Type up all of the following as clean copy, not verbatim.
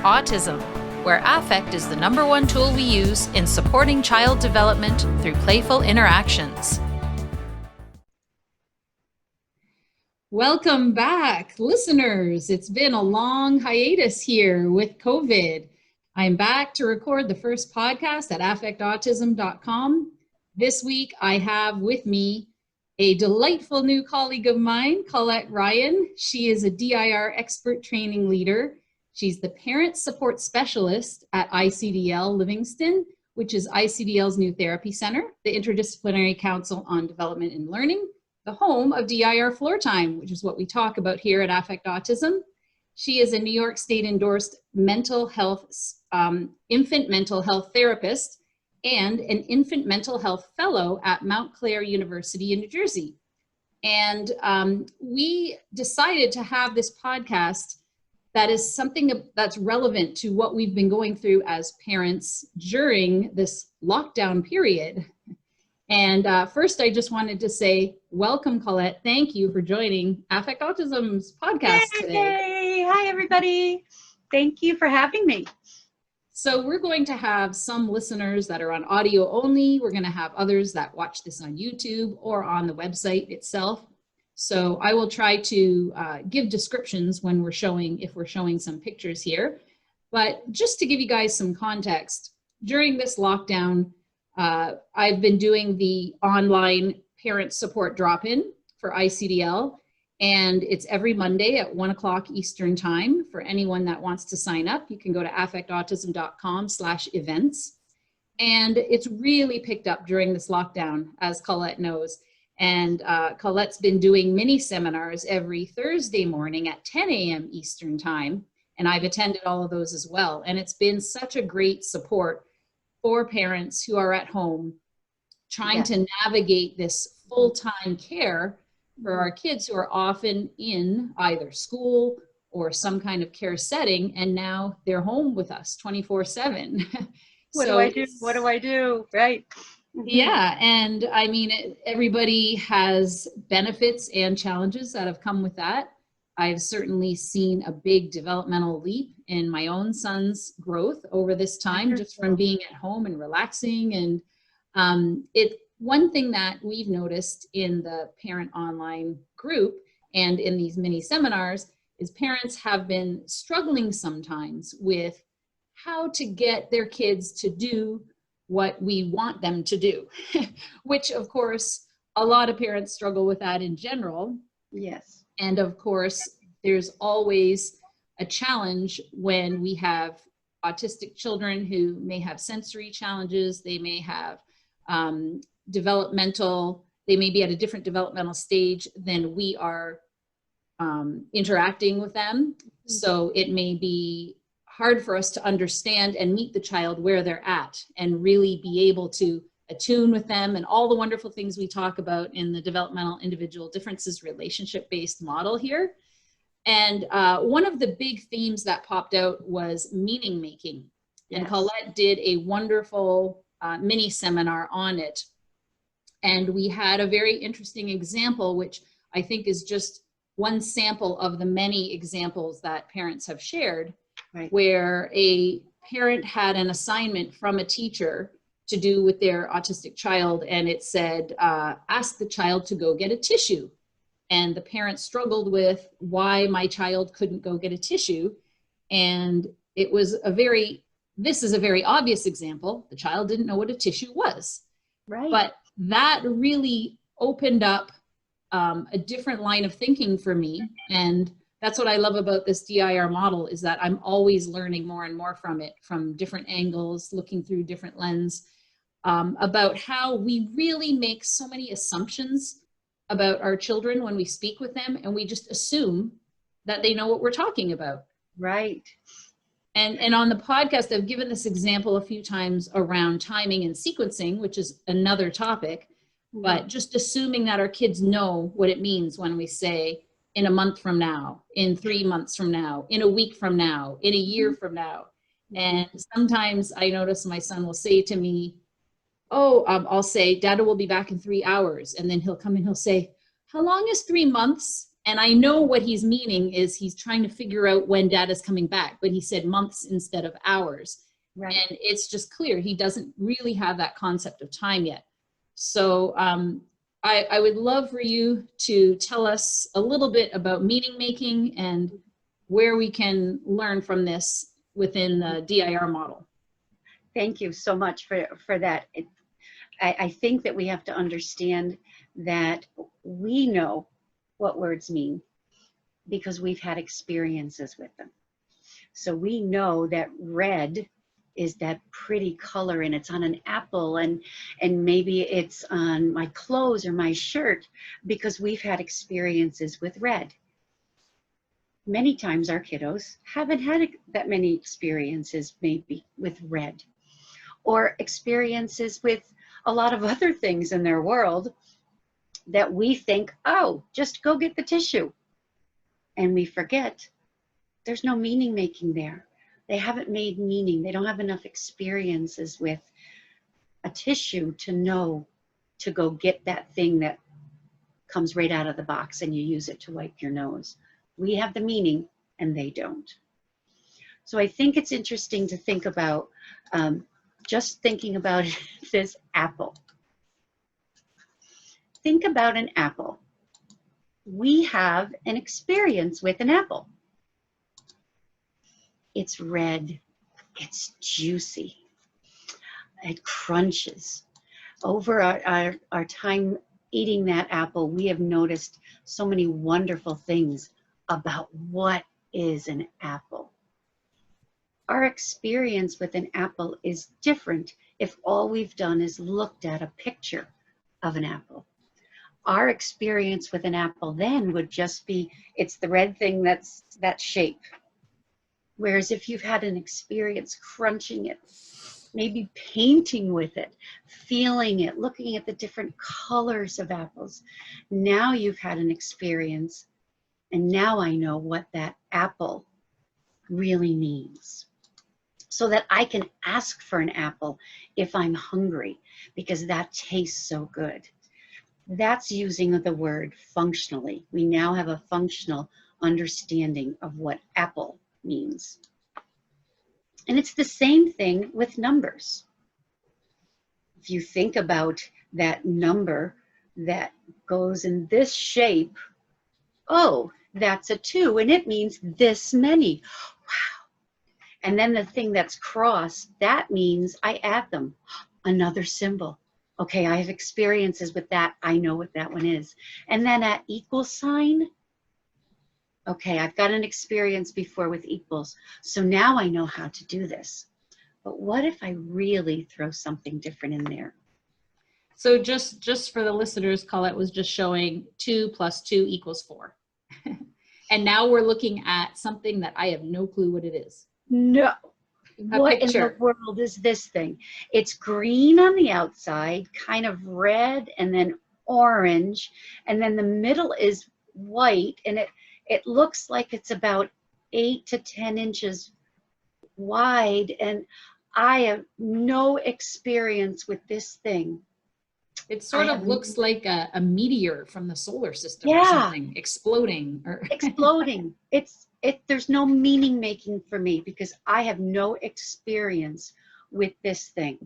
Autism, where affect is the #1 tool we use in supporting child development through playful interactions. Welcome back, listeners. It's been a long hiatus here with COVID. I'm back to record the first podcast at affectautism.com. This week, I have with me a delightful new colleague of mine, Colette Ryan. She is a DIR expert training leader. She's the parent support specialist at ICDL Livingston, which is ICDL's new therapy center, the Interdisciplinary Council on Development and Learning, the home of DIR Floor Time, which is what we talk about here at Affect Autism. She is a New York State endorsed mental health, infant mental health therapist and an infant mental health fellow at Montclair University in New Jersey. And we decided to have this podcast that is something that's relevant to what we've been going through as parents during this lockdown period. And first, I just wanted to say, welcome, Colette. Thank you for joining Affect Autism's podcast today. Hey, hi, everybody. Thank you for having me. So we're going to have some listeners that are on audio only. We're going to have others that watch this on YouTube or on the website itself. So I will try to give descriptions when if we're showing some pictures here. But just to give you guys some context, during this lockdown, I've been doing the online parent support drop-in for ICDL, and it's every Monday at 1 o'clock Eastern time. For anyone that wants to sign up, you can go to affectautism.com/events. And it's really picked up during this lockdown, as Colette knows. And Colette's been doing mini seminars every Thursday morning at 10 a.m. Eastern time. And I've attended all of those as well. And it's been such a great support for parents who are at home trying to navigate this full-time care for our kids who are often in either school or some kind of care setting, and now they're home with us 24/7. What do I do? What do I do? Right. Yeah, and I mean, everybody has benefits and challenges that have come with that. I've certainly seen a big developmental leap in my own son's growth over this time, just from being at home and relaxing. And one thing that we've noticed in the parent online group and in these mini seminars is parents have been struggling sometimes with how to get their kids to do what we want them to do, which of course, a lot of parents struggle with that in general. Yes. And of course, there's always a challenge when we have autistic children who may have sensory challenges. They may have they may be at a different developmental stage than we are interacting with them. So it may be hard for us to understand and meet the child where they're at and really be able to attune with them and all the wonderful things we talk about in the developmental individual differences relationship-based model here. And one of the big themes that popped out was meaning making. Yes. And Colette did a wonderful mini seminar on it. And we had a very interesting example, which I think is just one sample of the many examples that parents have shared, right, where a parent had an assignment from a teacher to do with their autistic child, and it said, ask the child to go get a tissue. And the parent struggled with why my child couldn't go get a tissue. And it was this is a very obvious example. The child didn't know what a tissue was. Right. But that really opened up a different line of thinking for me. And that's what I love about this DIR model, is that I'm always learning more and more from it, from different angles, looking through different lens, about how we really make so many assumptions about our children when we speak with them, and we just assume that they know what we're talking about. Right. And on the podcast, I've given this example a few times around timing and sequencing, which is another topic, but just assuming that our kids know what it means when we say in a month from now, in 3 months from now, in a week from now, in a year from now. And sometimes I notice my son will say to me, I'll say, Dada will be back in 3 hours. And then he'll come and he'll say, how long is 3 months? And I know what he's meaning is he's trying to figure out when dad is coming back, but he said months instead of hours. Right. And it's just clear he doesn't really have that concept of time yet. So I would love for you to tell us a little bit about meaning making and where we can learn from this within the DIR model. Thank you so much for that. I think that we have to understand that we know what words mean because we've had experiences with them. So we know that red is that pretty color and it's on an apple and maybe it's on my clothes or my shirt because we've had experiences with red. Many times our kiddos haven't had that many experiences maybe with red or experiences with a lot of other things in their world that we think, oh, just go get the tissue. And we forget there's no meaning making there. They haven't made meaning. They don't have enough experiences with a tissue to know to go get that thing that comes right out of the box and you use it to wipe your nose. We have the meaning and they don't. So I think it's interesting to think about just thinking about this apple. Think about an apple. We have an experience with an apple. It's red, it's juicy, it crunches. Over our time eating that apple, we have noticed so many wonderful things about what is an apple. Our experience with an apple is different if all we've done is looked at a picture of an apple. Our experience with an apple then would just be, it's the red thing that's that shape. Whereas if you've had an experience crunching it, maybe painting with it, feeling it, looking at the different colors of apples, now you've had an experience and now I know what that apple really means. So that I can ask for an apple if I'm hungry because that tastes so good. That's using the word functionally. We now have a functional understanding of what apple means. And it's the same thing with numbers. If you think about that number that goes in this shape, oh, that's a 2 and it means this many. Wow. And then the thing that's crossed, that means I add them. Another symbol. Okay, I have experiences with that. I know what that one is. And then at equal sign, okay, I've got an experience before with equals. So now I know how to do this. But what if I really throw something different in there? So just for the listeners, Colette was just showing 2 + 2 = 4. And now we're looking at something that I have no clue what it is. No. What in picture. the world is this thing? It's green on the outside, kind of red and then orange. And then the middle is white. And it looks like it's about 8 to 10 inches wide. And I have no experience with this thing. It sort of looks like a meteor from the solar system Yeah. or something exploding. Or Exploding. There's no meaning making for me because I have no experience with this thing.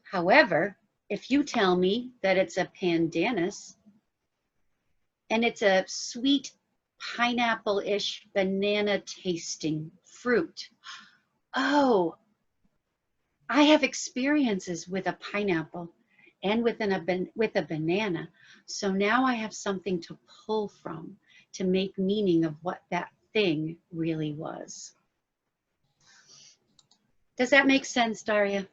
However, if you tell me that it's a pandanus and it's a sweet pineapple-ish banana tasting fruit, oh, I have experiences with a pineapple and with a banana. So now I have something to pull from to make meaning of what that thing really was. Does that make sense, Daria?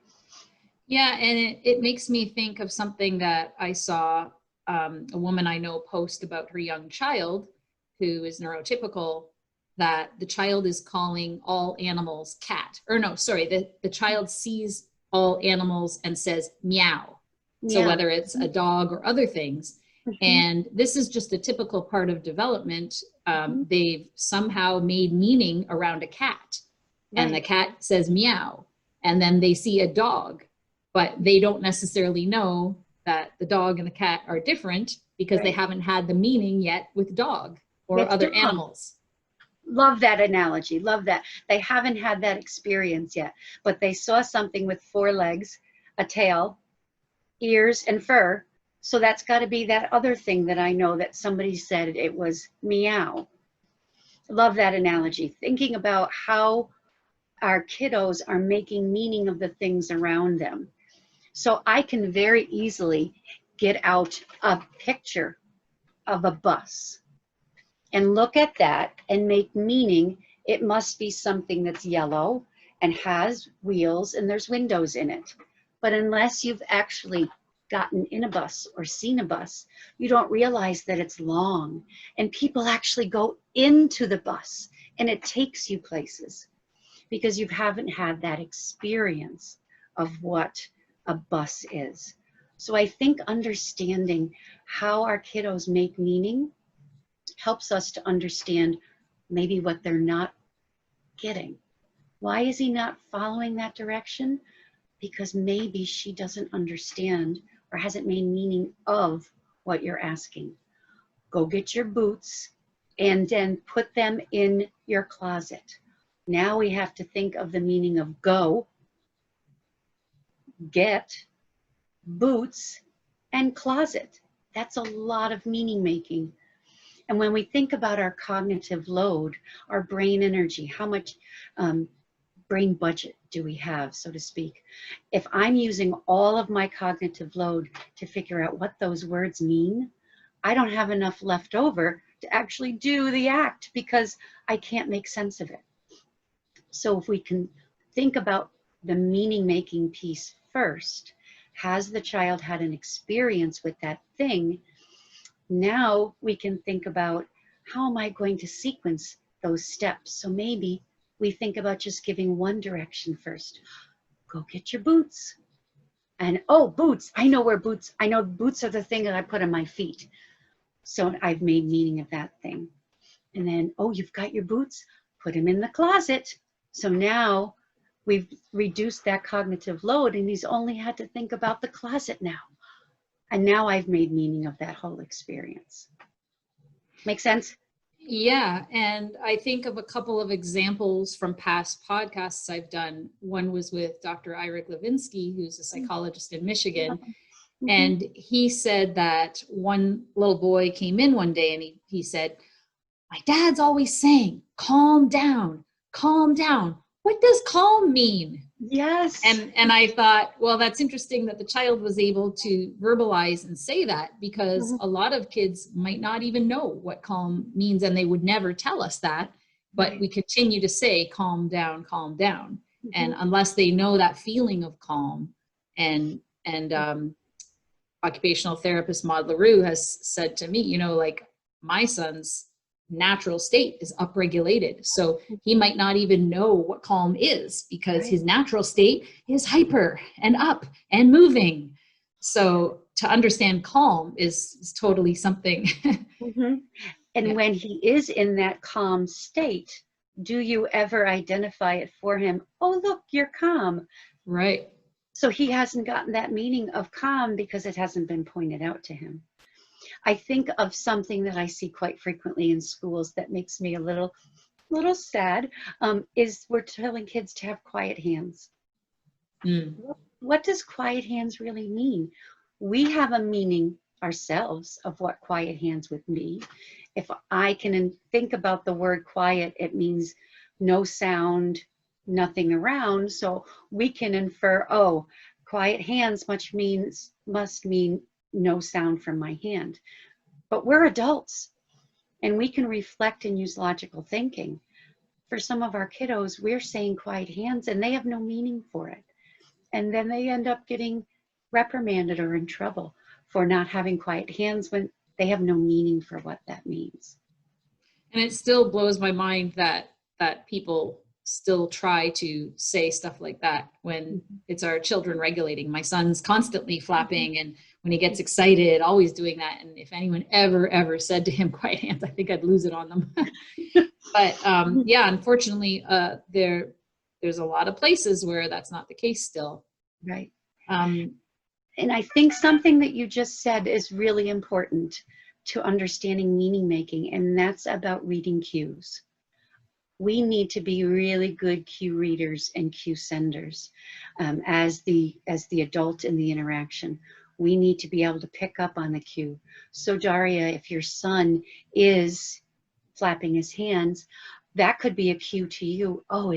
Yeah, and it makes me think of something that I saw a woman I know post about her young child who is neurotypical, that the child is calling all animals cat. Or no, sorry, the child sees all animals and says meow. So whether it's a dog or other things. And this is just a typical part of development. They've somehow made meaning around a cat. Right. And the cat says meow. And then they see a dog, but they don't necessarily know that the dog and the cat are different because they Right. haven't had the meaning yet with dog or That's other dog. animals. Love that analogy. Love that. They haven't had that experience yet, but they saw something with 4 legs, a tail, ears, and fur. So that's got to be that other thing that I know that somebody said it was meow. Love that analogy. Thinking about how our kiddos are making meaning of the things around them. So I can very easily get out a picture of a bus and look at that and make meaning. It must be something that's yellow and has wheels and there's windows in it. But unless you've actually gotten in a bus or seen a bus, you don't realize that it's long. And people actually go into the bus and it takes you places because you haven't had that experience of what a bus is. So I think understanding how our kiddos make meaning helps us to understand maybe what they're not getting. Why is he not following that direction? Because maybe she doesn't understand or hasn't made meaning of what you're asking. Go get your boots and then put them in your closet. Now we have to think of the meaning of go, get, boots, and closet. That's a lot of meaning making. And when we think about our cognitive load, our brain energy, how much brain budget do we have, so to speak? If I'm using all of my cognitive load to figure out what those words mean, I don't have enough left over to actually do the act because I can't make sense of it. So if we can think about the meaning making piece first, has the child had an experience with that thing? Now we can think about how am I going to sequence those steps? So maybe we think about just giving one direction first. Go get your boots. And oh, boots, I know where boots, I know boots are the thing that I put on my feet. So I've made meaning of that thing. And then, oh, you've got your boots, put them in the closet. So now we've reduced that cognitive load and he's only had to think about the closet now. And now I've made meaning of that whole experience. Make sense? Yeah, and I think of a couple of examples from past podcasts I've done. One was with Dr. Ira Glavinsky, who's a psychologist in Michigan. Mm-hmm. And he said that one little boy came in one day and he said, my dad's always saying, calm down, calm down. What does calm mean? Yes. And I thought, well, that's interesting that the child was able to verbalize and say that because a lot of kids might not even know what calm means and they would never tell us that, but we continue to say calm down, calm down. And unless they know that feeling of calm and occupational therapist Maud LaRue has said to me, you know, like my son's natural state is upregulated. So he might not even know what calm is because his natural state is hyper and up and moving. So to understand calm is totally something. And when he is in that calm state, do you ever identify it for him? Oh, look, you're calm. Right. So he hasn't gotten that meaning of calm because it hasn't been pointed out to him. I think of something that I see quite frequently in schools that makes me a little sad, is we're telling kids to have quiet hands. What does quiet hands really mean? We have a meaning ourselves of what quiet hands would be. If I can think about the word quiet, it means no sound, nothing around. So we can infer, oh, quiet hands must mean no sound from my hand. But we're adults and we can reflect and use logical thinking. For some of our kiddos, we're saying quiet hands and they have no meaning for it. And then they end up getting reprimanded or in trouble for not having quiet hands when they have no meaning for what that means. And it still blows my mind that people still try to say stuff like that when it's our children regulating. My son's constantly flapping and when he gets excited, always doing that. And if anyone ever said to him, quiet hands, I think I'd lose it on them. But yeah, unfortunately, there's a lot of places where that's not the case still. Right. And I think something that you just said is really important to understanding meaning making, and that's about reading cues. We need to be really good cue readers and cue senders as the adult in the interaction. We need to be able to pick up on the cue. So Daria, if your son is flapping his hands, that could be a cue to you. Oh,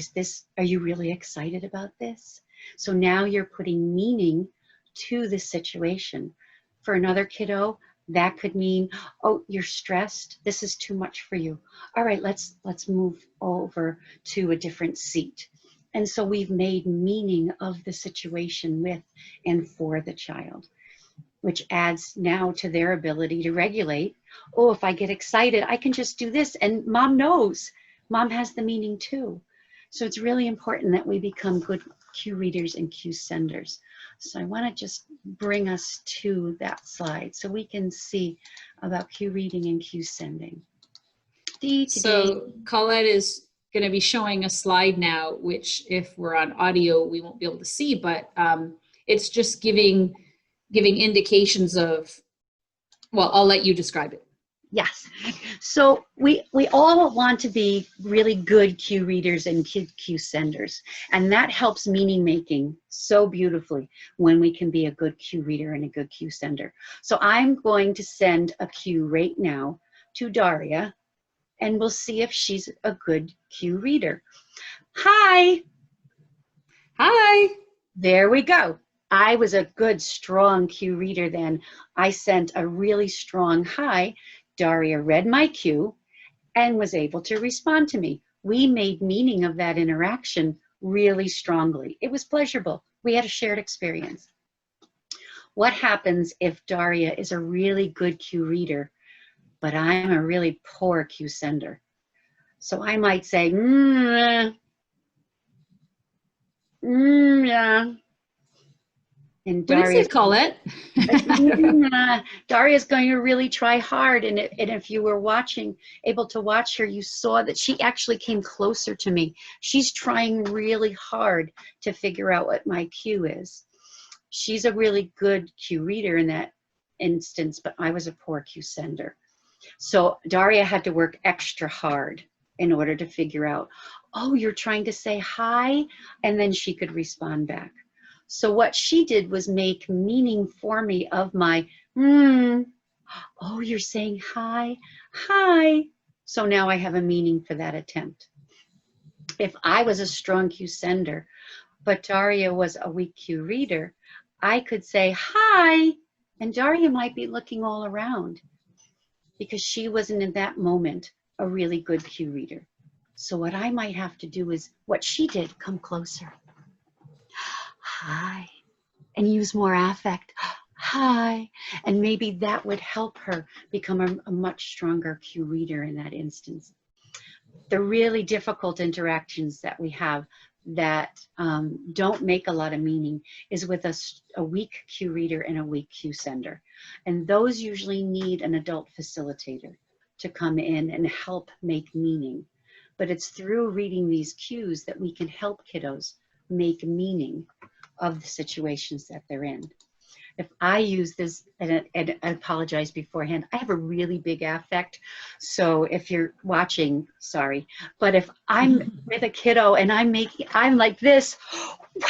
are you really excited about this? So now you're putting meaning to the situation. For another kiddo, that could mean, oh, you're stressed. This is too much for you. All right, let's move over to a different seat. And so we've made meaning of the situation with and for the child, which adds now to their ability to regulate. Oh, if I get excited, I can just do this. And mom knows. Mom has the meaning too. So it's really important that we become good cue readers and cue senders. So I want to just bring us to that slide so we can see about cue reading and cue sending. So Colette is going to be showing a slide now, which if we're on audio, we won't be able to see, but it's just giving indications of, well, I'll let you describe it. Yes. So we all want to be really good cue readers and cue senders. And that helps meaning making so beautifully when we can be a good cue reader and a good cue sender. So I'm going to send a cue right now to Daria, and we'll see if she's a good cue reader. Hi. Hi. There we go. I was a good, strong cue reader then. I sent a really strong hi. Daria read my cue and was able to respond to me. We made meaning of that interaction really strongly. It was pleasurable. We had a shared experience. What happens if Daria is a really good cue reader, but I'm a really poor cue sender? So I might say, yeah. And What is it, Colette? Daria's going to really try hard. And if you were able to watch her, you saw that she actually came closer to me. She's trying really hard to figure out what my cue is. She's a really good cue reader in that instance, but I was a poor cue sender. So Daria had to work extra hard in order to figure out, oh, you're trying to say hi, and then she could respond back. So what she did was make meaning for me of my, oh, you're saying hi, hi. So now I have a meaning for that attempt. If I was a strong cue sender, but Daria was a weak cue reader, I could say hi, and Daria might be looking all around because she wasn't in that moment a really good cue reader. So what I might have to do is what she did, come closer. Hi, and use more affect. Hi, and maybe that would help her become a much stronger cue reader in that instance. The really difficult interactions that we have that don't make a lot of meaning is with a weak cue reader and a weak cue sender. And those usually need an adult facilitator to come in and help make meaning. But it's through reading these cues that we can help kiddos make meaning of the situations that they're in. If I use this, and I apologize beforehand, I have a really big affect. So if you're watching, sorry. But if I'm with a kiddo and I'm like this, wow,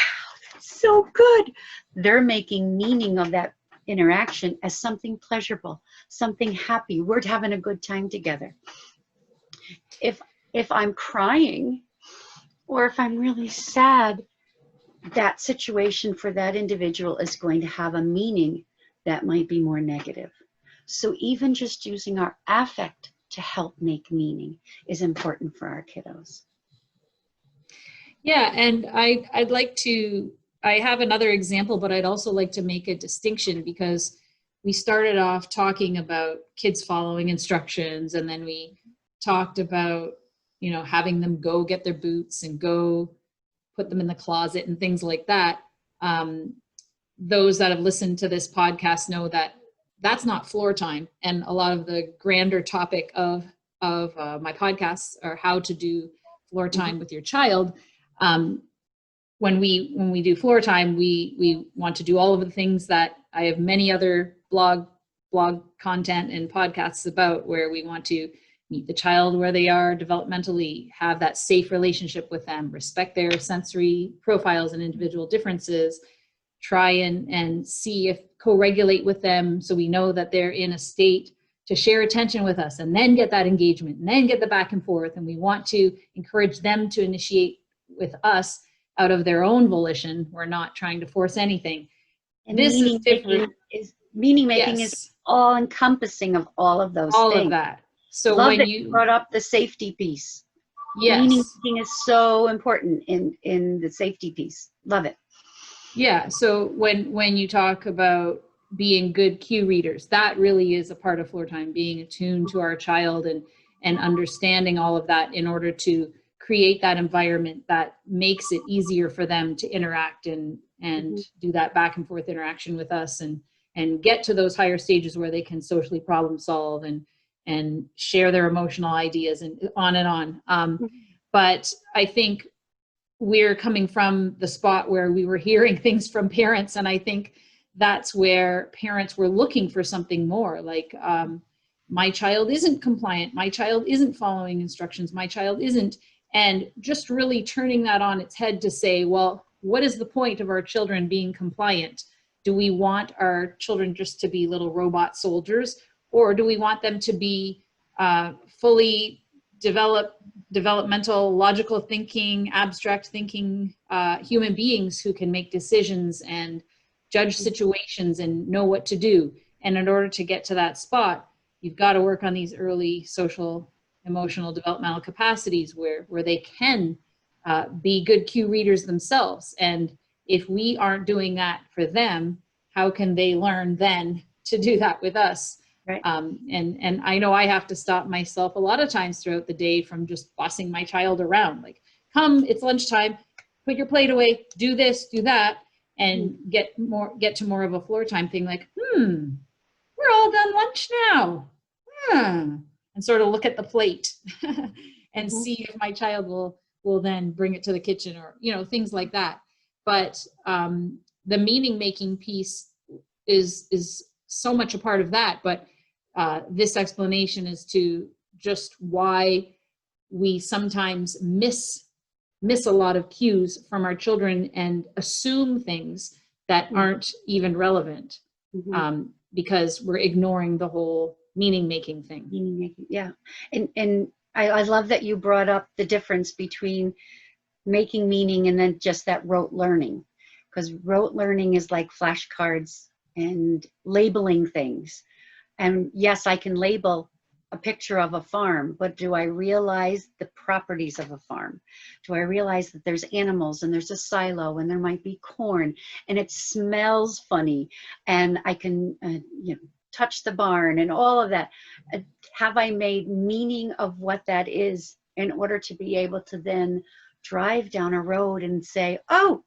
that's so good. They're making meaning of that interaction as something pleasurable, something happy. We're having a good time together. If I'm crying or if I'm really sad, that situation for that individual is going to have a meaning that might be more negative. So even just using our affect to help make meaning is important for our kiddos. Yeah, and I'd like to, I have another example, but I'd also like to make a distinction because we started off talking about kids following instructions, and then we talked about, having them go get their boots and go put them in the closet and things like that. Those that have listened to this podcast know that that's not floor time. And a lot of the grander topic of my podcasts are how to do floor time with your child. when we do floor time, we want to do all of the things that I have many other blog content and podcasts about, where we want to meet the child where they are developmentally, have that safe relationship with them, respect their sensory profiles and individual differences, try and see if co-regulate with them so we know that they're in a state to share attention with us, and then get that engagement, and then get the back and forth. And we want to encourage them to initiate with us out of their own volition. We're not trying to force anything. And This is different. Meaning making Yes. is all encompassing of all of those All things. of that. So Love when that you brought up the safety piece. yes. Meaning making is so important in the safety piece. Love it. Yeah. So when you talk about being good cue readers, that really is a part of floor time, being attuned to our child and understanding all of that in order to create that environment that makes it easier for them to interact and do that back and forth interaction with us, and get to those higher stages where they can socially problem solve and share their emotional ideas and on and on. But I think we're coming from the spot where we were hearing things from parents, and I think that's where parents were looking for something more, like my child isn't compliant, my child isn't following instructions, my child isn't, and just really turning that on its head to say, well, what is the point of our children being compliant? Do we want our children just to be little robot soldiers, or do we want them to be fully developmental, logical thinking, abstract thinking human beings who can make decisions and judge situations and know what to do? And in order to get to that spot, you've got to work on these early social, emotional, developmental capacities where they can be good cue readers themselves. And if we aren't doing that for them, how can they learn then to do that with us? Right. And I know I have to stop myself a lot of times throughout the day from just bossing my child around. Like, come, it's lunchtime, put your plate away, do this, do that, and get to more of a floor time thing. Like, we're all done lunch now. And sort of look at the plate and see if my child will then bring it to the kitchen, or, things like that. But the meaning making piece is so much a part of that. But this explanation is to just why we sometimes miss a lot of cues from our children and assume things that aren't even relevant, because we're ignoring the whole meaning making thing. Meaning making, yeah. And I love that you brought up the difference between making meaning and then just that rote learning, because rote learning is like flashcards and labeling things. And yes, I can label a picture of a farm, but do I realize the properties of a farm? Do I realize that there's animals and there's a silo and there might be corn and it smells funny, and I can touch the barn and all of that? Have I made meaning of what that is in order to be able to then drive down a road and say, oh,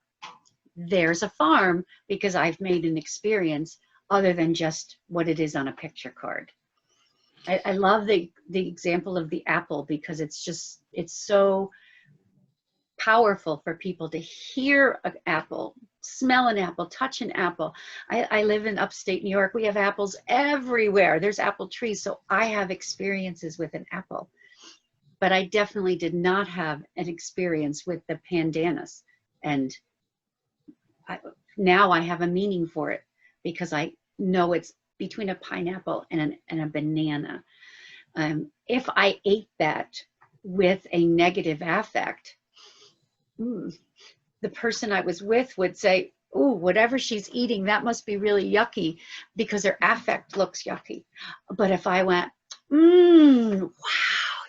there's a farm, because I've made an experience other than just what it is on a picture card. I love the example of the apple, because it's so powerful for people to hear an apple, smell an apple, touch an apple. I live in upstate New York. We have apples everywhere. There's apple trees. So I have experiences with an apple, but I definitely did not have an experience with the pandanus. And now I have a meaning for it, because I know it's between a pineapple and a banana. If I ate that with a negative affect, the person I was with would say, "Ooh, whatever she's eating, that must be really yucky," because her affect looks yucky. But if I went, wow,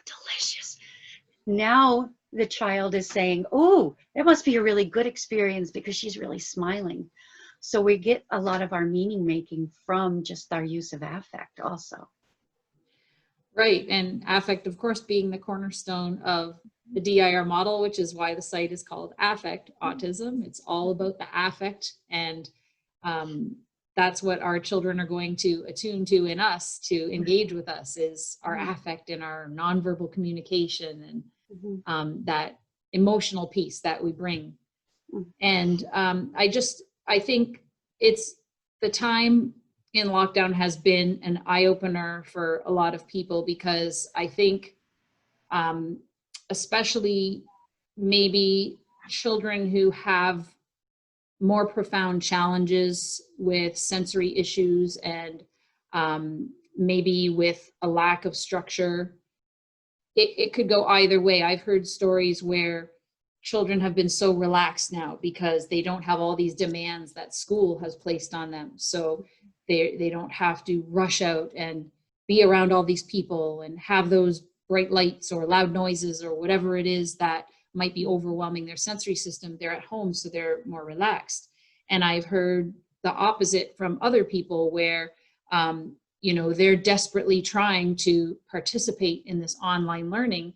delicious, now the child is saying, "Oh, that must be a really good experience because she's really smiling." So we get a lot of our meaning making from just our use of affect also. Right. And affect, of course, being the cornerstone of the DIR model, which is why the site is called Affect Autism. It's all about the affect. And that's what our children are going to attune to in us to engage with us, is our affect and our nonverbal communication and that emotional piece that we bring. And I think it's the time in lockdown has been an eye-opener for a lot of people, because I think especially maybe children who have more profound challenges with sensory issues and maybe with a lack of structure, it could go either way. I've heard stories where children have been so relaxed now because they don't have all these demands that school has placed on them. So they don't have to rush out and be around all these people and have those bright lights or loud noises or whatever it is that might be overwhelming their sensory system. They're at home, so they're more relaxed. And I've heard the opposite from other people where, they're desperately trying to participate in this online learning.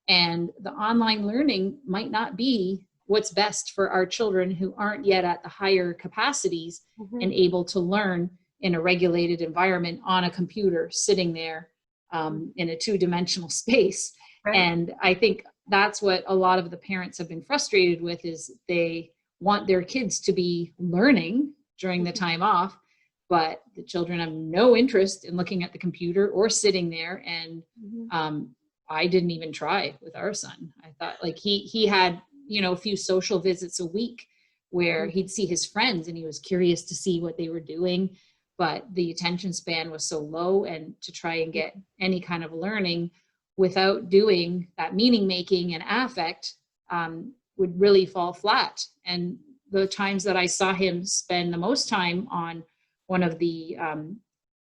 And the online learning might not be what's best for our children who aren't yet at the higher capacities and able to learn in a regulated environment on a computer, sitting there in a two-dimensional space. Right. And I think that's what a lot of the parents have been frustrated with, is they want their kids to be learning during the time off, but the children have no interest in looking at the computer or sitting there. And I didn't even try with our son. I thought, like, he had, a few social visits a week where he'd see his friends and he was curious to see what they were doing, but the attention span was so low, and to try and get any kind of learning without doing that meaning making and affect would really fall flat. And the times that I saw him spend the most time on one of the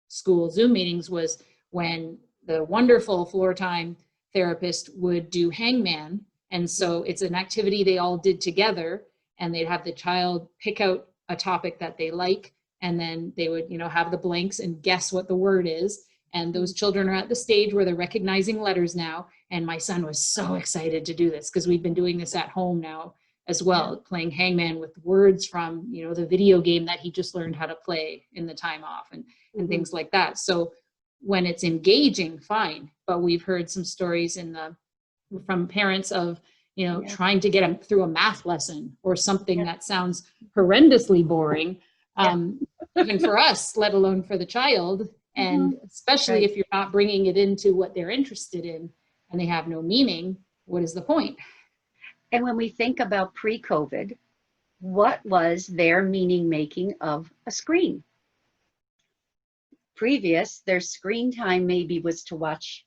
school Zoom meetings was when the wonderful floor time therapist would do hangman. And so it's an activity they all did together, and they'd have the child pick out a topic that they like, and then they would, have the blanks and guess what the word is. And those children are at the stage where they're recognizing letters now. And my son was so excited to do this because we've been doing this at home now as well, playing hangman with words from, the video game that he just learned how to play in the time off and things like that. So when it's engaging, fine. But we've heard some stories from parents of, trying to get them through a math lesson or something that sounds horrendously boring, even for us, let alone for the child. And especially if you're not bringing it into what they're interested in and they have no meaning, what is the point? And when we think about pre-COVID, what was their meaning making of a screen? Previous, their screen time maybe was to watch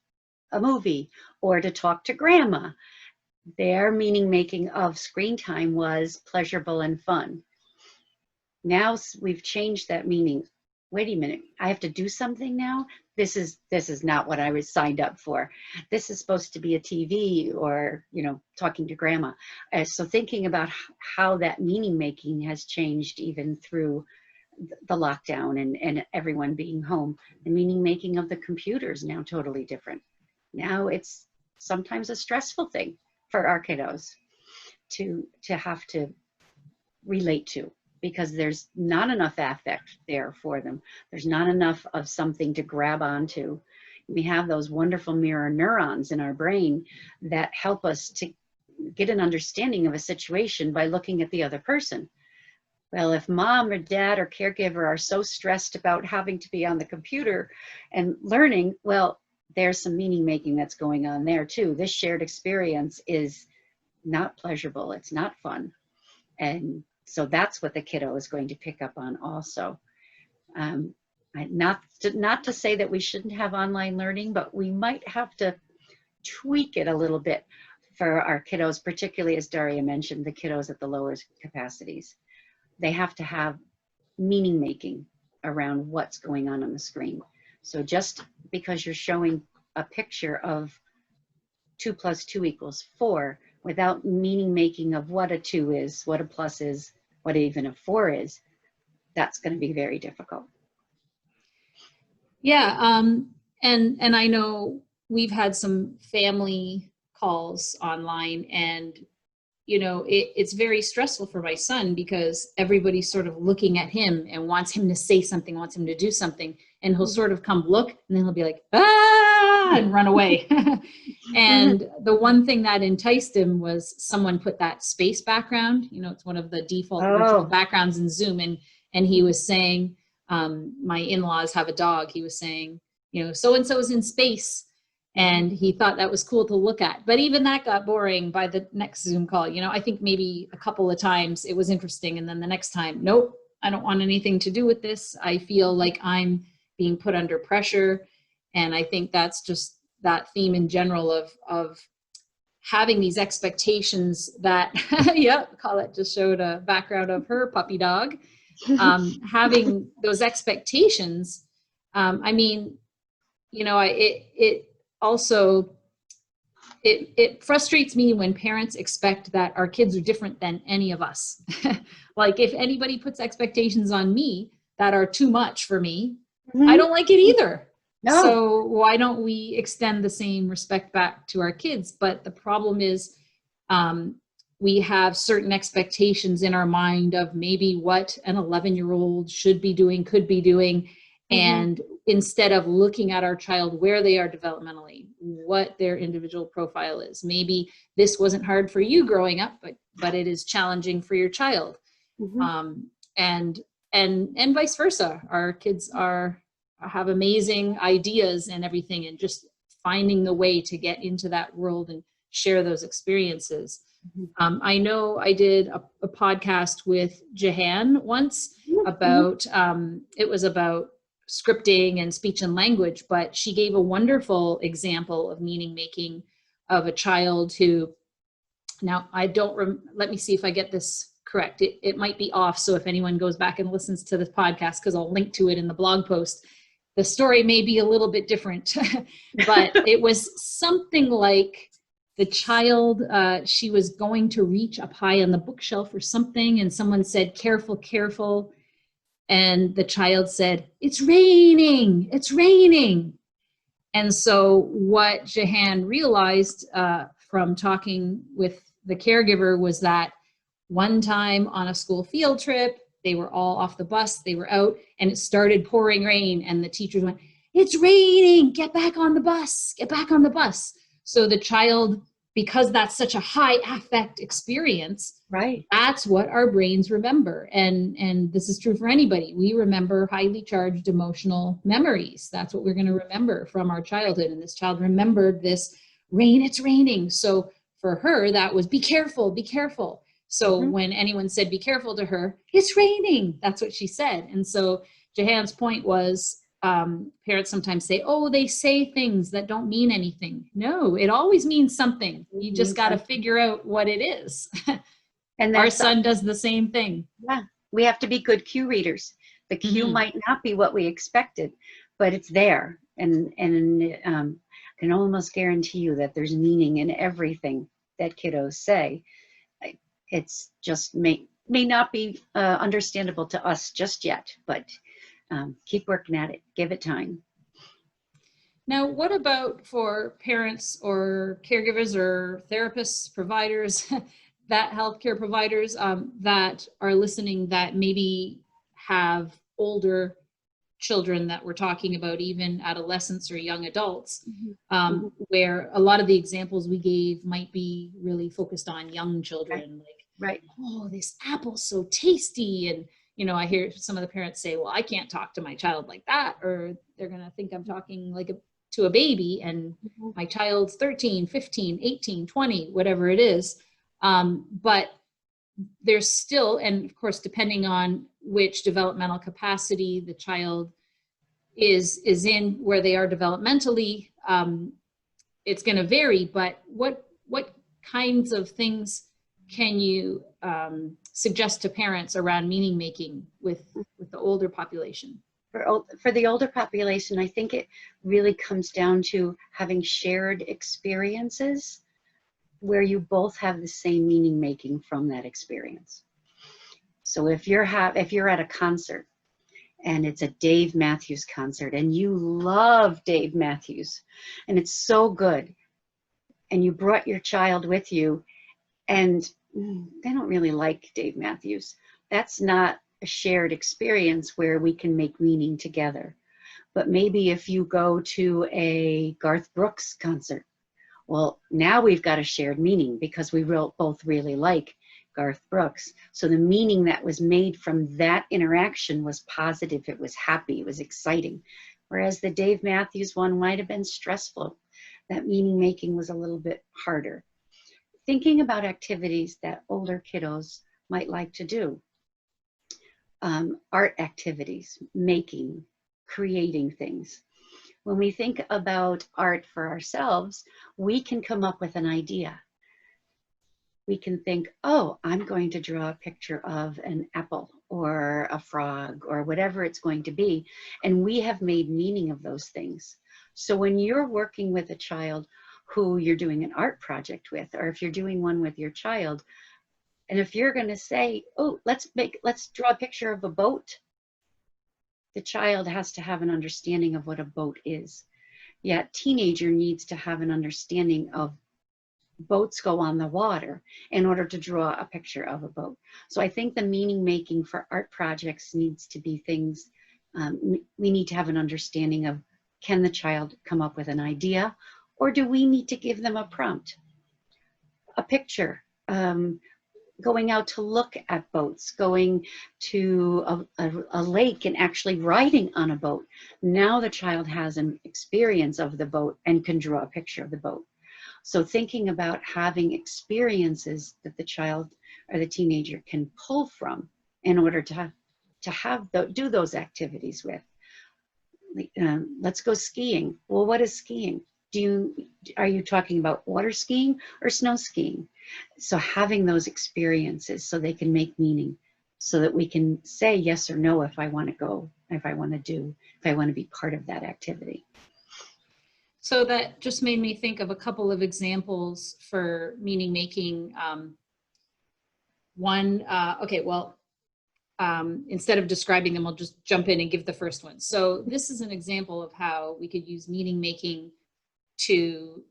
a movie or to talk to grandma. Their meaning making of screen time was pleasurable and fun. Now we've changed that meaning. Wait a minute, I have to do something now? This is not what I was signed up for. This is supposed to be a TV or, talking to grandma. So thinking about how that meaning making has changed even through the lockdown and everyone being home. The meaning making of the computer is now totally different. Now it's sometimes a stressful thing for our kiddos to have to relate to, because there's not enough affect there for them. There's not enough of something to grab onto. We have those wonderful mirror neurons in our brain that help us to get an understanding of a situation by looking at the other person. Well, if mom or dad or caregiver are so stressed about having to be on the computer and learning, well, there's some meaning making that's going on there too. This shared experience is not pleasurable. It's not fun. And so that's what the kiddo is going to pick up on also. Not to say that we shouldn't have online learning, but we might have to tweak it a little bit for our kiddos, particularly as Daria mentioned, the kiddos at the lower capacities. They have to have meaning making around what's going on the screen. So just because you're showing a picture of 2 + 2 = 4 without meaning making of what a 2 is, what a plus is, what even a 4 is, that's going to be very difficult. Yeah, and I know we've had some family calls online, and it's very stressful for my son because everybody's sort of looking at him and wants him to say something, wants him to do something, and he'll sort of come look, and then he'll be like, ah, and run away. And the one thing that enticed him was someone put that space background. You know, it's one of the default virtual backgrounds in Zoom. And he was saying, my in-laws have a dog. He was saying, you know, so-and-so is in space. And he thought that was cool to look at. But even that got boring by the next Zoom call. You know, I think maybe a couple of times it was interesting. And then the next time, nope, I don't want anything to do with this. I feel like I'm being put under pressure. And I think that's just that theme in general of having these expectations that, yeah, Colette just showed a background of her puppy dog. Having those expectations, I mean, you know, it also, it frustrates me when parents expect that our kids are different than any of us. Like if anybody puts expectations on me that are too much for me, I don't like it either. No. So why don't we extend the same respect back to our kids? But the problem is we have certain expectations in our mind of maybe what an 11-year-old should be doing, could be doing. And instead of looking at our child where they are developmentally, what their individual profile is, maybe this wasn't hard for you growing up, but it is challenging for your child. And vice versa. Our kids have amazing ideas and everything, and just finding the way to get into that world and share those experiences. I know I did a podcast with Jahan once about, it was about scripting and speech and language, but she gave a wonderful example of meaning making of a child who, now I don't, let me see if I get this correct. It might be off. So if anyone goes back and listens to this podcast, because I'll link to it in the blog post, the story may be a little bit different, but it was something like the child, she was going to reach up high on the bookshelf or something, and someone said, careful, careful. And the child said, it's raining, it's raining. And so what Jahan realized from talking with the caregiver was that one time on a school field trip, they were all off the bus, they were out, and it started pouring rain, and the teachers went, it's raining, get back on the bus, get back on the bus. So the child, because that's such a high affect experience, right? That's what our brains remember. And this is true for anybody. We remember highly charged emotional memories. That's what we're going to remember from our childhood. And this child remembered this rain, it's raining. So for her, that was be careful, be careful. So when anyone said be careful to her, it's raining. That's what she said. And so Jahan's point was, parents sometimes say, oh, they say things that don't mean anything. No, it always means something. You just got to figure out what it is. And our son does the same thing. Yeah, we have to be good cue readers. The cue might not be what we expected, but it's there. And I can almost guarantee you that there's meaning in everything that kiddos say. It's just may not be understandable to us just yet, but keep working at it. Give it time. Now, what about for parents or caregivers or therapists, providers, that healthcare providers that are listening that maybe have older children that we're talking about, even adolescents or young adults, where a lot of the examples we gave might be really focused on young children, like, oh, this apple's so tasty. And you know, I hear some of the parents say, well, I can't talk to my child like that, or they're going to think I'm talking like to a baby, and my child's 13, 15, 18, 20, whatever it is. But there's still, and of course, depending on which developmental capacity the child is in, where they are developmentally, it's going to vary. But what kinds of things can you suggest to parents around meaning making with the older population? For the older population, I think it really comes down to having shared experiences where you both have the same meaning making from that experience. So if you're at a concert and it's a Dave Matthews concert and you love Dave Matthews and it's so good, and you brought your child with you and they don't really like Dave Matthews, that's not a shared experience where we can make meaning together. But maybe if you go to a Garth Brooks concert, well, now we've got a shared meaning because we both really like Garth Brooks. So the meaning that was made from that interaction was positive, it was happy, it was exciting. Whereas the Dave Matthews one might have been stressful. That meaning making was a little bit harder. Thinking about activities that older kiddos might like to do. Art activities, making, creating things. When we think about art for ourselves, we can come up with an idea. We can think, oh, I'm going to draw a picture of an apple or a frog or whatever it's going to be. And we have made meaning of those things. So when you're working with a child who you're doing an art project with, or if you're doing one with your child, and if you're going to say, oh, let's draw a picture of a boat, the child has to have an understanding of what a boat is. Yet teenager needs to have an understanding of boats go on the water in order to draw a picture of a boat. So I think the meaning making for art projects needs to be things, we need to have an understanding of, can the child come up with an idea, or do we need to give them a prompt? A picture, going out to look at boats, going to a lake and actually riding on a boat. Now the child has an experience of the boat and can draw a picture of the boat. So thinking about having experiences that the child or the teenager can pull from in order to do those activities with. Let's go skiing. Well, what is skiing? Are you talking about water skiing or snow skiing? So having those experiences so they can make meaning, so that we can say yes or no if I want to go, if I want to be part of that activity. So that just made me think of a couple of examples for meaning making. Instead of describing them, I'll just jump in and give the first one. So this is an example of how we could use meaning making to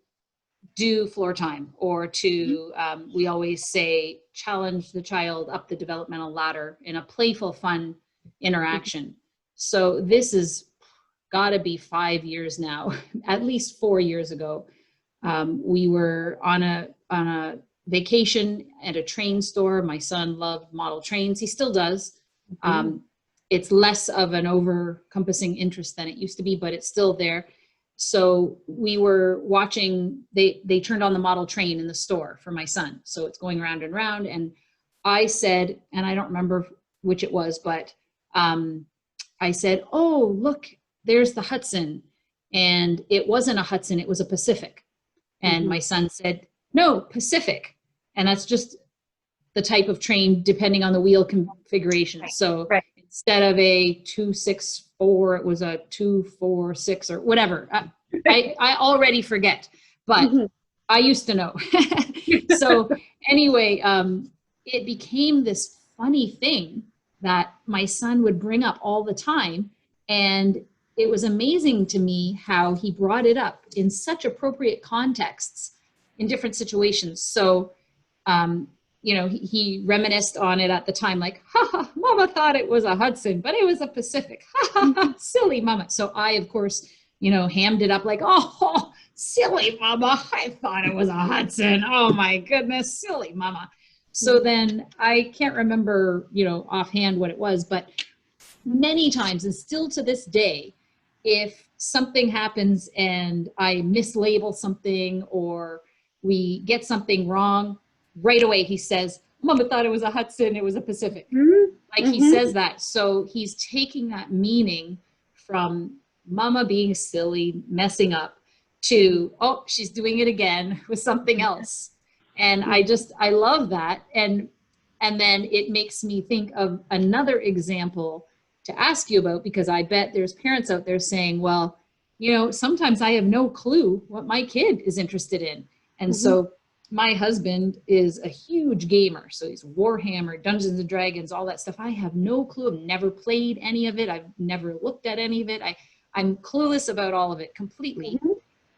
do floor time, or to, we always say, challenge the child up the developmental ladder in a playful, fun interaction. So this is gotta be 5 years now, at least 4 years ago. We were on a vacation at a train store. My son loved model trains. He still does. It's less of an over-encompassing interest than it used to be, but it's still there. So we were watching, they turned on the model train in the store for my son. So it's going round and round. And I said, and I don't remember which it was, but I said, oh, look, there's the Hudson. And it wasn't a Hudson, it was a Pacific. And my son said, no, Pacific. And that's just the type of train depending on the wheel configuration. Right. So instead of a 264, it was a 246 or whatever. I already forget, but I used to know. So anyway, it became this funny thing that my son would bring up all the time. And it was amazing to me how he brought it up in such appropriate contexts in different situations. So, you know, he reminisced on it at the time, like, ha ha, mama thought it was a Hudson, but it was a Pacific. Ha ha ha, silly mama. So I, of course, you know, hammed it up like, oh, silly mama, I thought it was a Hudson. Oh my goodness, silly mama. So then I can't remember, you know, offhand what it was, but many times, and still to this day, if something happens and I mislabel something or we get something wrong, right away he says, mama thought it was a Hudson, it was a Pacific. Like he says that. So he's taking that meaning from mama being silly, messing up, to, oh, she's doing it again with something else. And I love that. And then it makes me think of another example to ask you about, because I bet there's parents out there saying, well, you know, sometimes I have no clue what my kid is interested in. And so my husband is a huge gamer. So he's Warhammer, Dungeons and Dragons, all that stuff. I have no clue. I've never played any of it. I've never looked at any of it. I'm clueless about all of it completely.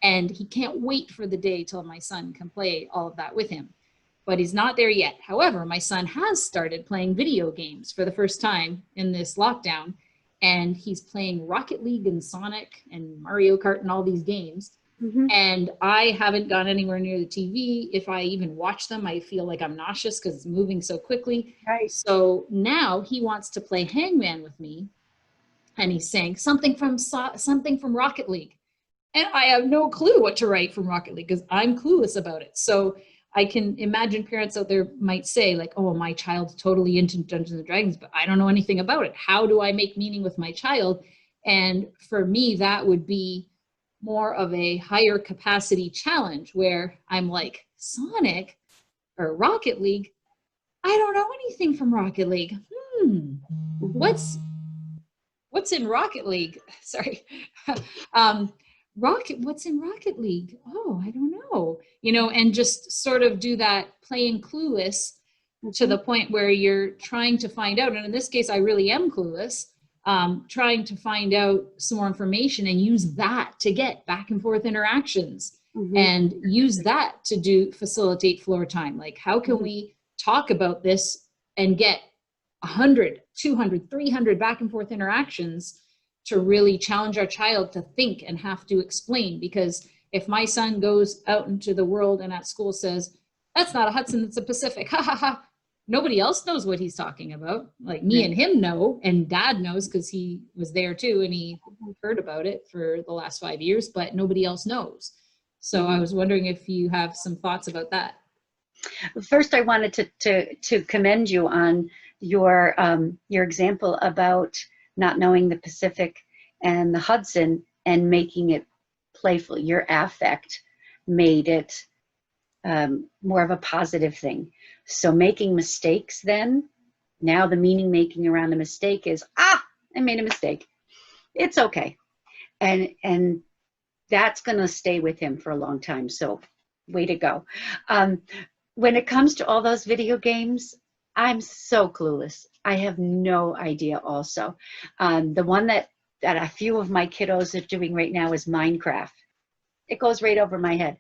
And he can't wait for the day till my son can play all of that with him. But he's not there yet. However, my son has started playing video games for the first time in this lockdown. and he's playing Rocket League and Sonic and Mario Kart and all these games. Mhm. And I haven't gone anywhere near the TV. If I even watch them, I feel like I'm nauseous because it's moving so quickly. Right. So now he wants to play Hangman with me, and he's saying something from Rocket League, and I have no clue what to write from Rocket League because I'm clueless about it. So I can imagine parents out there might say like, oh, my child's totally into Dungeons and Dragons, but I don't know anything about it. How do I make meaning with my child? And for me, that would be more of a higher capacity challenge where I'm like, Sonic or Rocket League, I don't know anything from Rocket League. What's in Rocket League? Sorry. What's in Rocket League? Oh, I don't know. And just sort of do that playing clueless to the point where you're trying to find out. And in this case, I really am clueless, trying to find out some more information and use that to get back and forth interactions and use that to facilitate floor time. Like, how can we talk about this and get 100, 200, 300 back and forth interactions to really challenge our child to think and have to explain? Because if my son goes out into the world and at school says, that's not a Hudson, it's a Pacific, ha ha ha, nobody else knows what he's talking about. Like, me and him know, and dad knows because he was there too and he heard about it for the last 5 years, but nobody else knows. So I was wondering if you have some thoughts about that. First, I wanted to commend you on your example about not knowing the Pacific and the Hudson and making it playful. Your affect made it more of a positive thing. So making mistakes then, now the meaning making around a mistake is, I made a mistake. It's okay. And that's going to stay with him for a long time. So way to go. When it comes to all those video games, I'm so clueless. I have no idea also. The one that a few of my kiddos are doing right now is Minecraft. It goes right over my head.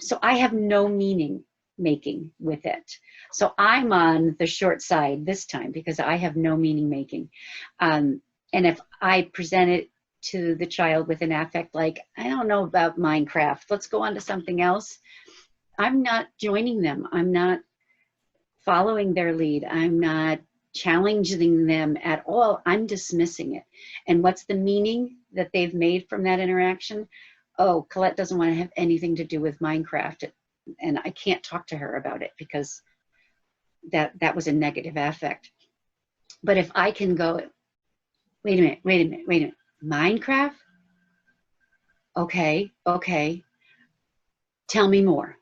So I have no meaning making with it. So I'm on the short side this time because I have no meaning making. And if I present it to the child with an affect like, I don't know about Minecraft, let's go on to something else, I'm not joining them. I'm not following their lead. I'm not challenging them at all. I'm dismissing it. And what's the meaning that they've made from that interaction? Oh, Colette doesn't want to have anything to do with Minecraft, and I can't talk to her about it because that was a negative affect. But if I can go, wait a minute, Minecraft? Okay, tell me more.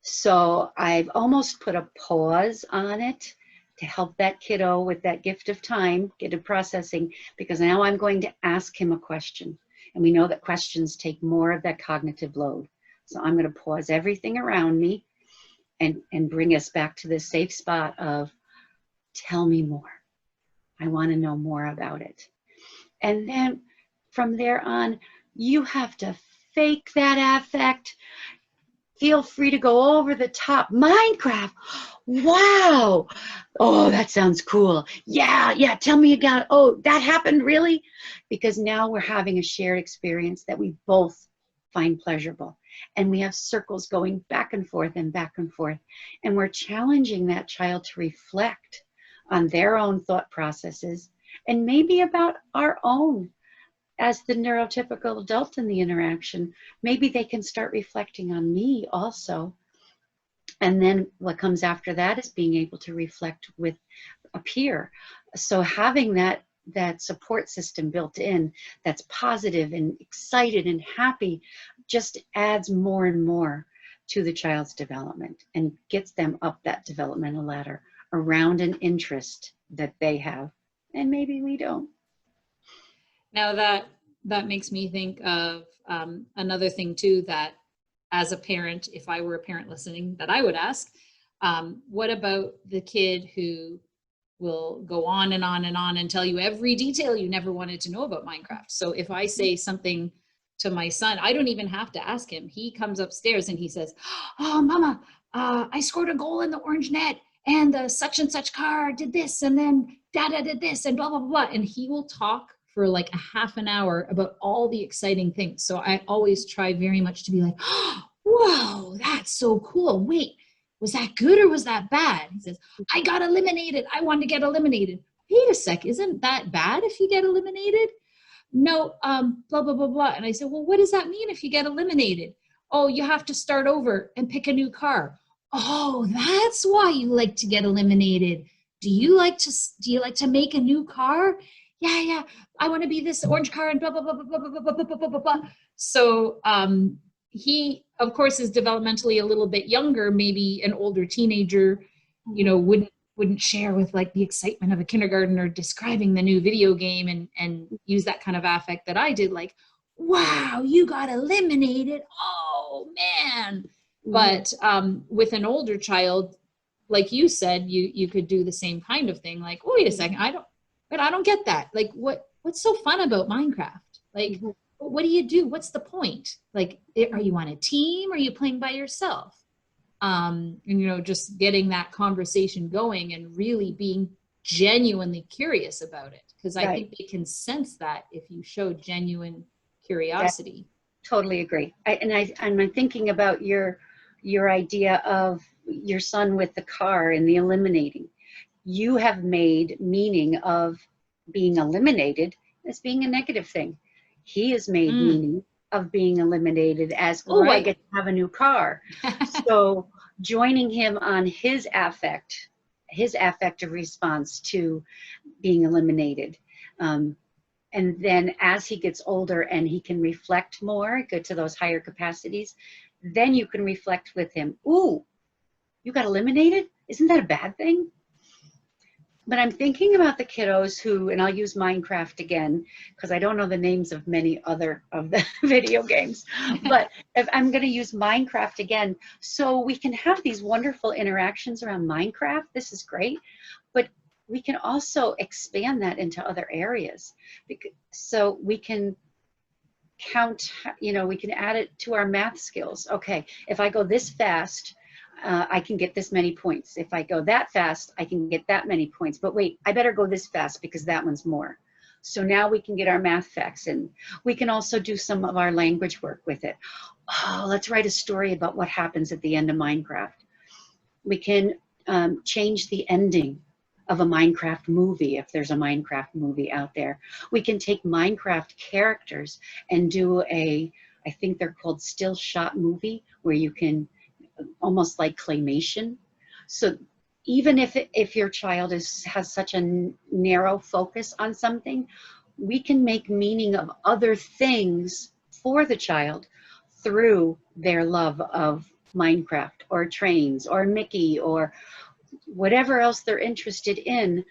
So I've almost put a pause on it to help that kiddo with that gift of time, get it processing, because now I'm going to ask him a question. And we know that questions take more of that cognitive load. So I'm going to pause everything around me and bring us back to this safe spot of, tell me more. I want to know more about it. And then from there on, you have to fake that affect. Feel free to go over the top. Minecraft, wow. Oh, that sounds cool. Yeah, tell me again. Oh, that happened, really? Because now we're having a shared experience that we both find pleasurable. And we have circles going back and forth and back and forth. And we're challenging that child to reflect on their own thought processes and maybe about our own. As the neurotypical adult in the interaction, maybe they can start reflecting on me also. And then what comes after that is being able to reflect with a peer. So having that support system built in that's positive and excited and happy just adds more and more to the child's development and gets them up that developmental ladder around an interest that they have and maybe we don't. Now that makes me think of another thing too, that as a parent, if I were a parent listening, that I would ask, what about the kid who will go on and on and on and tell you every detail you never wanted to know about Minecraft? So if I say something to my son, I don't even have to ask him. He comes upstairs and he says, oh, Mama, I scored a goal in the orange net and the such and such car did this, and then dada did this, and blah, blah, blah, blah. And he will talk for like a half an hour about all the exciting things. So I always try very much to be like, oh, whoa, that's so cool. Wait, was that good or was that bad? He says, I got eliminated. I wanted to get eliminated. Wait a sec, isn't that bad if you get eliminated? No, blah, blah, blah, blah. And I said, well, what does that mean if you get eliminated? Oh, you have to start over and pick a new car. Oh, that's why you like to get eliminated. Do you like to make a new car? Yeah. I want to be this orange car and blah, blah, blah, blah, blah, blah, blah, blah, blah, blah, blah. So he, of course, is developmentally a little bit younger, maybe an older teenager, wouldn't share with like the excitement of a kindergartner describing the new video game and use that kind of affect that I did, like, wow, you got eliminated. Oh man. But with an older child, like you said, you could do the same kind of thing. Like, wait a second, I don't get that. Like, what's so fun about Minecraft? Like, what do you do? What's the point? Like, are you on a team? Or are you playing by yourself? And, just getting that conversation going and really being genuinely curious about it. Because I think they can sense that if you show genuine curiosity. Totally agree. I'm thinking about your idea of your son with the car and the eliminating. You have made meaning of being eliminated as being a negative thing. He has made meaning of being eliminated as, I get to have a new car. So joining him on his affective response to being eliminated. And then as he gets older and he can reflect more, go to those higher capacities, then you can reflect with him. Ooh, you got eliminated? Isn't that a bad thing? But I'm thinking about the kiddos who, and I'll use Minecraft again, because I don't know the names of many other of the video games, but if I'm going to use Minecraft again, so we can have these wonderful interactions around Minecraft. This is great, but we can also expand that into other areas. So we can count, we can add it to our math skills. Okay, if I go this fast, I can get this many points. If I go that fast, I can get that many points. But wait, I better go this fast because that one's more. So now we can get our math facts in. We can also do some of our language work with it. Oh, let's write a story about what happens at the end of Minecraft. We can change the ending of a Minecraft movie if there's a Minecraft movie out there. We can take Minecraft characters and do I think they're called still shot movie, where you can almost like claymation. So even if your child has such a narrow focus on something, we can make meaning of other things for the child through their love of Minecraft or trains or Mickey or whatever else they're interested in.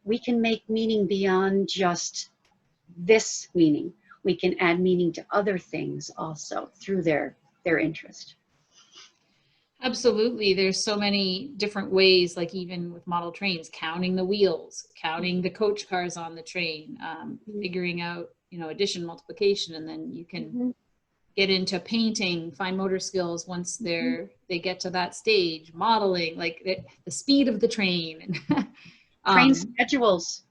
We can make meaning beyond just this meaning. We can add meaning to other things also through their interest. Absolutely. There's so many different ways, like even with model trains, counting the wheels, counting the coach cars on the train, figuring out, addition, multiplication, and then you can get into painting, fine motor skills once they get to that stage, modeling, like the speed of the train. Train schedules.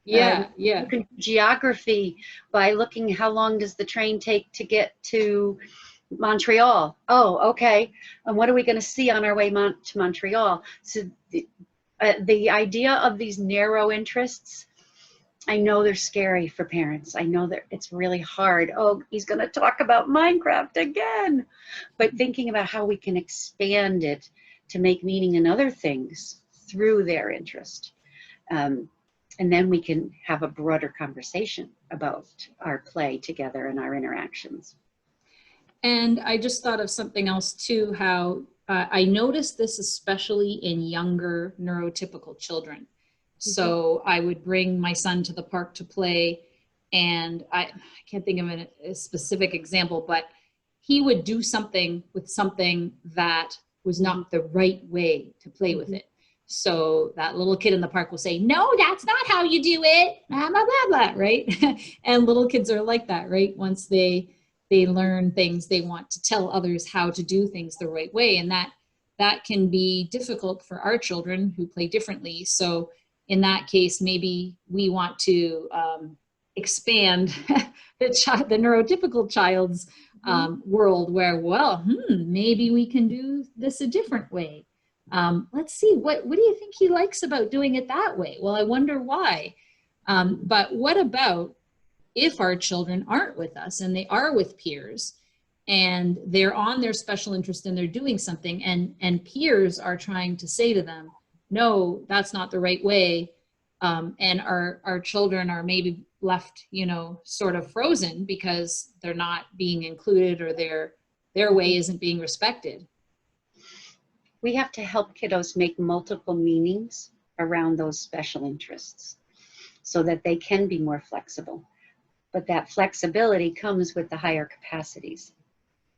Yeah. You can geography by looking how long does the train take to get to Montreal. Oh, okay. And what are we going to see on our way to Montreal? So the idea of these narrow interests, I know they're scary for parents. I know that it's really hard. Oh, he's going to talk about Minecraft again. But thinking about how we can expand it to make meaning in other things through their interest. And then we can have a broader conversation about our play together and our interactions. And I just thought of something else too, how I noticed this especially in younger neurotypical children. So I would bring my son to the park to play, and I can't think of a specific example, but he would do something with something that was not the right way to play with it. So that little kid in the park will say, no, that's not how you do it, blah, blah, blah, blah, right? And little kids are like that, right? Once they learn things, they want to tell others how to do things the right way. And that that can be difficult for our children who play differently. So in that case, maybe we want to expand the neurotypical child's world where, well, maybe we can do this a different way. Let's see, what do you think he likes about doing it that way? Well, I wonder why. But what about if our children aren't with us and they are with peers and they're on their special interest and they're doing something, and peers are trying to say to them, no, that's not the right way. And our children are maybe left, sort of frozen because they're not being included or their way isn't being respected. We have to help kiddos make multiple meanings around those special interests so that they can be more flexible. But that flexibility comes with the higher capacities.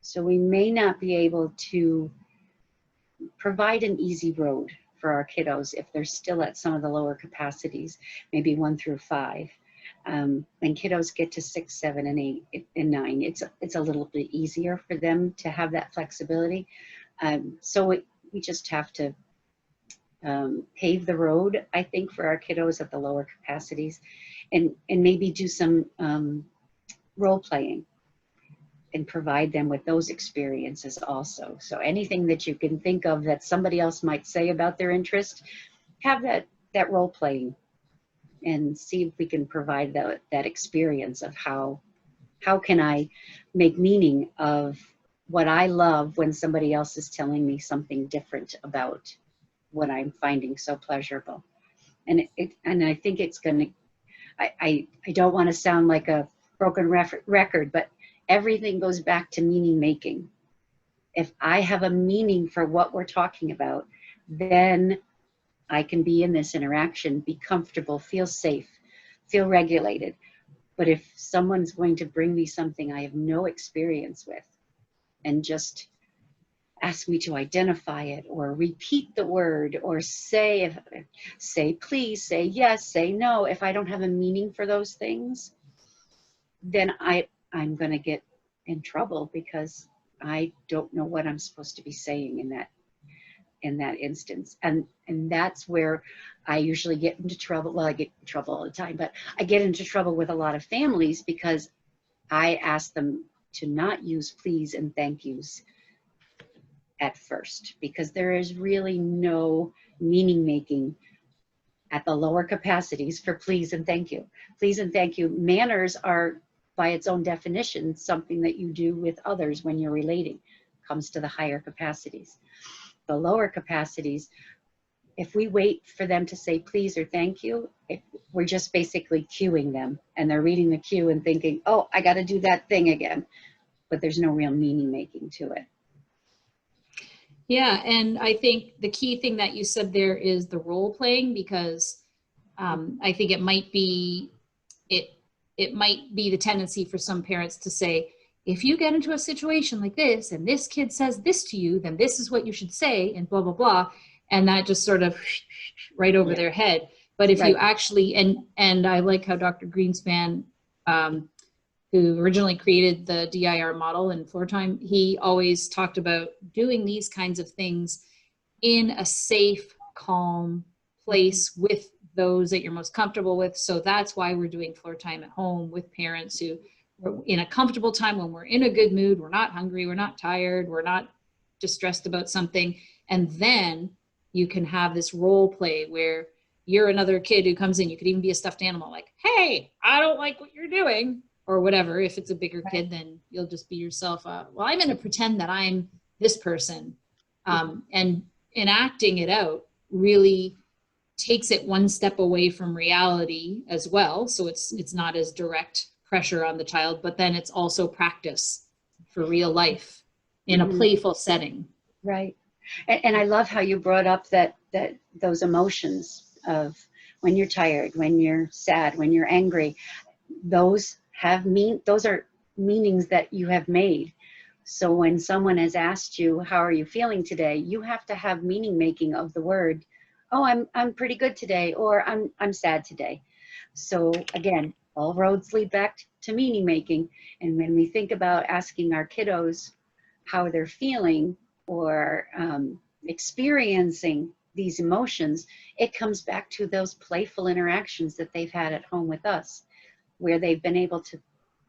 So we may not be able to provide an easy road for our kiddos if they're still at some of the lower capacities, maybe 1 through 5. When kiddos get to 6, 7, and 8 and 9, it's a little bit easier for them to have that flexibility. So we just have to pave the road, I think, for our kiddos at the lower capacities, and maybe do some role playing and provide them with those experiences also. So anything that you can think of that somebody else might say about their interest, have that role playing and see if we can provide that experience of how can I make meaning of what I love when somebody else is telling me something different about what I'm finding so pleasurable. And I think it's going to, I don't want to sound like a broken record, but everything goes back to meaning making. If I have a meaning for what we're talking about, then I can be in this interaction, be comfortable, feel safe, feel regulated. But if someone's going to bring me something I have no experience with and just ask me to identify it or repeat the word or say please, say yes, say no, if I don't have a meaning for those things, then I'm going to get in trouble because I don't know what I'm supposed to be saying in that instance. And that's where I usually get into trouble. Well, I get in trouble all the time, but I get into trouble with a lot of families because I ask them to not use please and thank yous at first, because there is really no meaning making at the lower capacities for please and thank you. Please and thank you. Manners are, by its own definition, something that you do with others when you're relating. Comes to the higher capacities. The lower capacities, if we wait for them to say please or thank you, we're just basically cueing them, and they're reading the cue and thinking, oh, I got to do that thing again. But there's no real meaning making to it. Yeah, and I think the key thing that you said there is the role playing, because I think it might be the tendency for some parents to say, if you get into a situation like this and this kid says this to you, then this is what you should say, and blah, blah, blah. And that just sort of right over their head. But if you actually, and I like how Dr. Greenspan, who originally created the DIR model in floor time, he always talked about doing these kinds of things in a safe, calm place with those that you're most comfortable with. So that's why we're doing floor time at home with parents who are in a comfortable time when we're in a good mood, we're not hungry, we're not tired, we're not distressed about something. And then you can have this role play where you're another kid who comes in. You could even be a stuffed animal, like, hey, I don't like what you're doing, or whatever. If it's a bigger kid, then you'll just be yourself. Well, I'm going to pretend that I'm this person. And enacting it out really takes it one step away from reality as well. So it's not as direct pressure on the child, but then it's also practice for real life in a playful setting. Right. And I love how you brought up that those emotions of when you're tired, when you're sad, when you're angry, those are meanings that you have made. So when someone has asked you, how are you feeling today? You have to have meaning making of the word, oh, I'm pretty good today, or I'm sad today. So again, all roads lead back to meaning making. And when we think about asking our kiddos how they're feeling, or experiencing these emotions, it comes back to those playful interactions that they've had at home with us, where they've been able to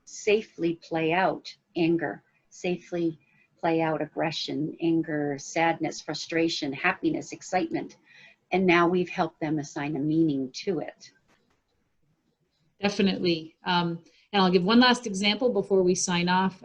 safely play out anger, safely play out aggression, anger, sadness, frustration, happiness, excitement. And now we've helped them assign a meaning to it. Definitely. And I'll give one last example before we sign off.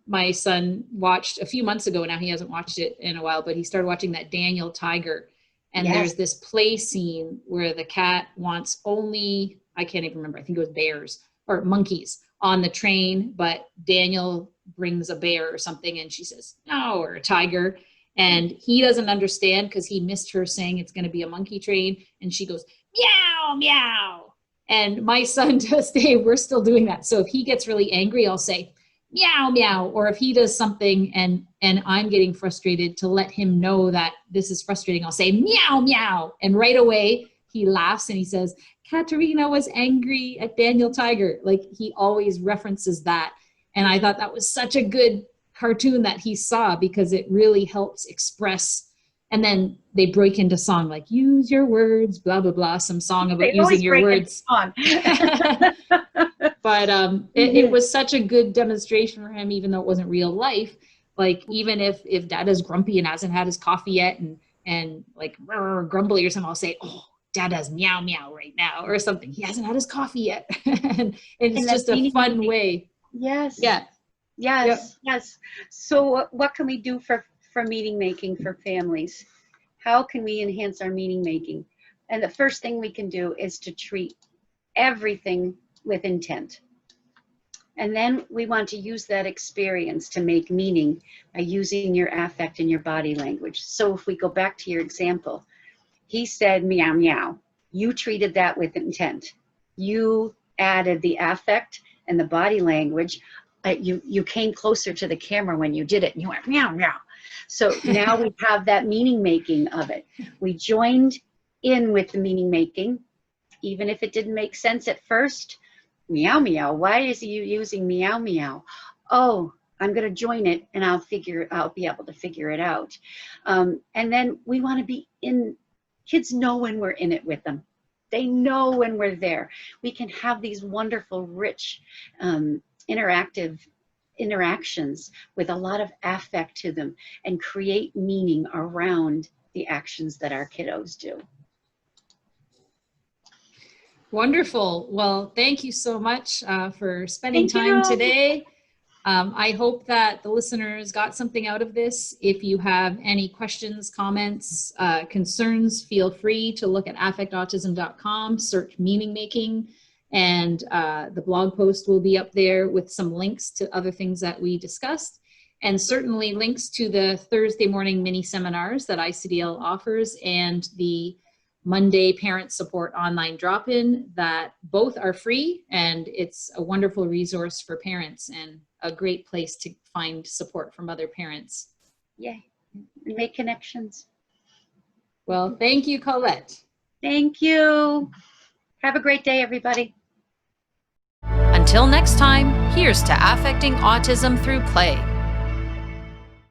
My son watched a few months ago, now he hasn't watched it in a while, but he started watching that Daniel Tiger. And Yes. there's this play scene where the cat wants only, I can't even remember, I think it was bears or monkeys on the train, but Daniel brings a bear or something and she says, no, or a tiger. And he doesn't understand because he missed her saying it's going to be a monkey train. And she goes, meow, meow. And my son, to this day, we're still doing that. So if he gets really angry, I'll say, meow, meow. Or if he does something and I'm getting frustrated, to let him know that this is frustrating, I'll say, meow, meow. And right away, he laughs and he says, Katerina was angry at Daniel Tiger. Like, he always references that. And I thought that was such a good cartoon that he saw, because it really helps express. And then they break into song, like, use your words, blah, blah, blah, some song about using your words. But it was such a good demonstration for him, even though it wasn't real life. Like, even if dad is grumpy and hasn't had his coffee yet and like grumbly or something, I'll say, oh, dad has meow, meow right now or something. He hasn't had his coffee yet. and it's just a fun way. Yes. Yeah. Yes. Yep. Yes. So what can we do for meaning making for families? How can we enhance our meaning making? And the first thing we can do is to treat everything with intent. And then we want to use that experience to make meaning by using your affect and your body language. So if we go back to your example, he said meow, meow. You treated that with intent. You added the affect and the body language. You came closer to the camera when you did it, and you went meow, meow. So now we have that meaning making of it. We joined in with the meaning making, even if it didn't make sense at first. Meow, meow. Why is you using meow, meow? Oh, I'm going to join it, and I'll be able to figure it out. And then we want to be in. Kids know when we're in it with them. They know when we're there. We can have these wonderful, rich, interactive interactions with a lot of affect to them and create meaning around the actions that our kiddos do. Wonderful. Well, thank you so much for spending time today. I hope that the listeners got something out of this. If you have any questions, comments, concerns, feel free to look at affectautism.com, search meaning making, and the blog post will be up there with some links to other things that we discussed, and certainly links to the Thursday morning mini seminars that ICDL offers and the Monday parent support online drop-in, that both are free, and it's a wonderful resource for parents and a great place to find support from other parents. Yay. Make connections. Well, thank you, Colette. Thank you. Have a great day, everybody. Until next time, here's to affecting autism through play.